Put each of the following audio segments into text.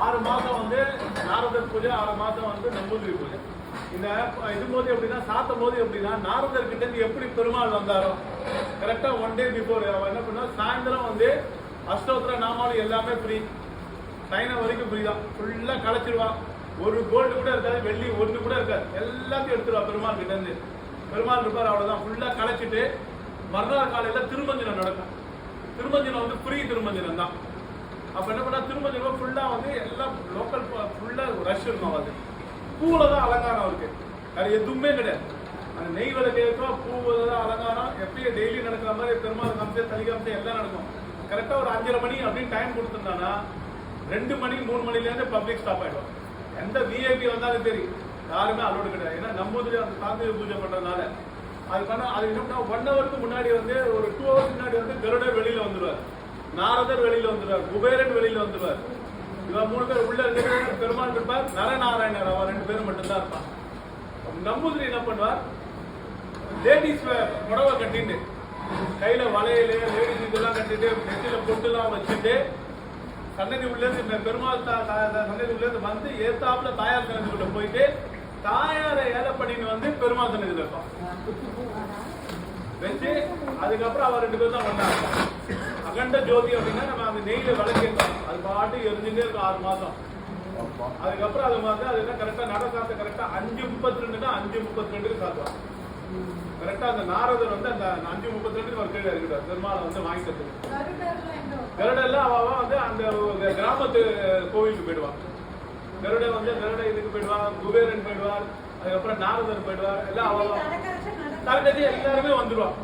6 மாதம் வந்து நாரதர் பூஜை, 6 மாதம் வந்து நம்பூதிரி பூஜை. இந்த இதுபோது எப்படின்னா, சாத்தும் போது எப்படின்னா, நாரதர் கிட்ட இருந்து எப்படி பெருமாள் வந்தாரோ கரெக்டா 1 day பிஃபோர் அவன் என்ன பண்ணா, சாயந்தரம் வந்து அஷ்டோத்திர நாமாவளி எல்லாமே ஃப்ரீ, சைனா வரைக்கும் ஃப்ரீ தான், ஃபுல்லா கலைச்சிடுவான். ஒரு கோல்டு கூட இருக்காது, வெள்ளி ஒன்று கூட இருக்காது, எல்லாத்தையும் எடுத்துருவா பெருமாள் கிட்ட இருந்து. பெருமாள் இருப்பார், அவ்வளவுதான், ஃபுல்லா கலைச்சிட்டு மறுநாள் காலையில திருமஞ்சனம் நடக்கும். திருமஞ்சனம் வந்து ஃப்ரீ திருமஞ்சனம் தான். அப்ப என்ன பண்ணா, திருமஞ்சனம் ஃபுல்லா வந்து எல்லாம் லோக்கல் ஃபுல்லா ரஷ் இருக்கும். அது பூவில தான் அலங்காரம் இருக்கு, வேற எதுவுமே கிடையாது. அந்த நெய் விளக்கேற்றம் பூவில தான் அலங்காரம். எப்பயும் டெய்லி நடக்கிற மாதிரி பெருமாள் காமிச்சு தலி காமிச்சு எல்லாம் நடக்கும். கரெக்டா ஒரு 5:30 மணி அப்படின்னு டைம் கொடுத்துருந்தானா 2 மணி 3 மணில இருந்து பப்ளிக் ஸ்டாப் ஆயிடும். எந்த விஐபி வந்தாலும் சரி யாருமே அலோடு கிடையாது. ஏன்னா நம்பூதிரி அந்த சாந்தி பூஜை பண்றதுனால அது பண்ண அது என்ன 1 ஹவருக்கு முன்னாடி வந்து ஒரு 2 ஹவர்ஸ் முன்னாடி வந்து கருடர் வெளியில வந்துருவார், நாரதர் வெளியில வந்துருவார், குபேரன் வெளியில வந்துருவார். இவன் 3 பேர் உள்ள இருக்கிற பெருமாள் இருப்பார், நரநாராயணர் அவன் 2 பேரும் மட்டும்தான் இருப்பான். நம்பூதிரி என்ன பண்ணுவார், லேடிஸ் புடவை கட்டிட்டு கையில வளையல லேடிஸ் இதெல்லாம் கட்டிட்டு நெத்தியில பொட்டுலாம் வச்சுட்டு சன்னதி உள்ள இருந்து பெருமாள் சன்னதி உள்ள இருந்து வந்து ஏத்தாப்புல தாயார் சன்னதிக்குள்ள போயிட்டு தாயாரை ஏலை பண்ணின்னு வந்து பெருமாள் சன்னதியில் இருப்பான் வச்சு. அதுக்கப்புறம் அவர் 2 பேரும் தான் வந்தாங்க. அகண்ட ஜோதி அப்படின்னா நம்ம அந்த நெய்யில விளக்கேற்றோம், அது பாட்டு எரிஞ்சுட்டே இருக்கும் 6 மாதம். அதுக்கப்புறம் அது வந்து அது என்ன கரெக்டா நட சாத்த கரெக்டா 5:32 5:32 சாத்துவாங்க. கரெக்டா அந்த நாரதர் வந்து அந்த 5:32 ஒரு கீழே இருக்கிறார் பெருமாளை வந்து வாங்கிக்கிறது. கருடெல்லாம் அவ வந்து அந்த கிராமத்து கோவிலுக்கு போயிடுவான். கருட வந்து கருட இதுக்கு போயிடுவான், குபேரன் போயிடுவார், அதுக்கப்புறம் நாரதர் போயிடுவார், எல்லாம் அவ கரெக்டாக எல்லாருமே வந்துடுவான்.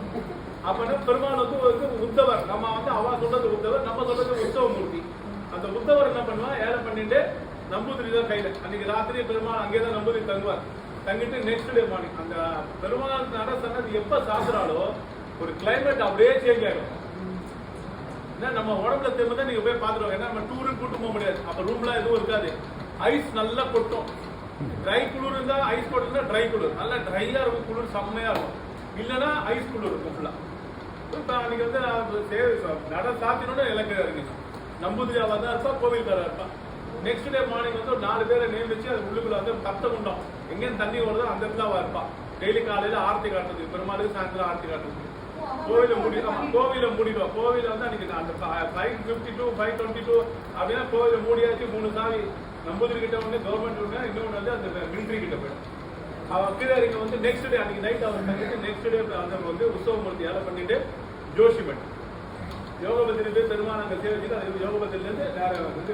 அப்ப பெருமாள் வந்து உத்தவர், நம்ம வந்து அவ சொல்றது உத்தவர், நம்ம சொல்றது உத்தவமூர்த்தி. அந்த உத்தவர் என்ன பண்ணுவான், ஏழை பண்ணிட்டு நம்பூதிரி தான் கையில. அன்னைக்கு ராத்திரி பெருமாள் அங்கேதான் நம்பூதிரி தங்குவார். தங்கிட்டு நெக்ஸ்ட் டே மார்னிங் அந்த பெருமாள் நட சன்னதி எப்ப சாப்பிட்றாலோ ஒரு கிளைமேட் அப்படியே சேஞ்ச் ஆயிடும். ஏன்னா நம்ம உடம்புல திரும்ப தான் நீங்க போய் பாத்துருவோம். ஏன்னா நம்ம டூருக்கு கூட்டு போக முடியாது, அப்ப ரூம்லாம் எதுவும் இருக்காது, ஐஸ் நல்லா கொட்டும். ட்ரை குளிர் இருந்தா ஐஸ் போட்டுருந்தா ட்ரை குளிர், நல்லா ட்ரையா இருக்கும், குளிர் செம்மையா இருக்கும். இல்லைன்னா ஐஸ் குளிர் இருக்கும் ஃபுல்லா. இப்ப அன்னைக்கு வந்து நட சாத்தினோட இலக்கு இருக்கு. நம்பூதிரியாவா தான் இருப்பா, கோவில்காரா இருப்பா. நெக்ஸ்ட் டே மார்னிங் வந்து ஒரு 4 பேரை நியமிச்சு அது உள்ளுக்குள்ள வந்து கத்த குண்டம் எங்கேயும் தண்ணி வருதோ அந்த இடத்துல அவ இருப்பா. டெய்லி காலையில ஆர்த்தி காட்டுறது, பெருமாளுக்கு சாயந்தரம் ஆர்த்தி காட்டுறது. கோவில மூடிடுவோம், கோவில மூடிடுவோம். கோவில வந்து அன்னைக்கு அந்த 5:52 5:22 அப்படின்னா கோவில மூடியாச்சு. 3 சாவி நம்பூதிரி கிட்ட ஒண்ணு, கவர்மெண்ட் ஒண்ணு, இன்னொன்று வந்து அந்த மிலிட்ரி கிட்ட போயிடும். அவன் கீழே இங்க வந்து நெக்ஸ்ட் டே அன்னைக்கு நைட் அவர் தங்கிட்டு நெக்ஸ்ட் டே அந்த வந்து உற்சவமூர்த்தி ஏலை பண்ணிட்டு ஜோஷிமன் யோகபத்திரி போய் பெருமாள் அங்க சேவிச்சுட்டு அது யோகபத்திரில இருந்து வேற வந்து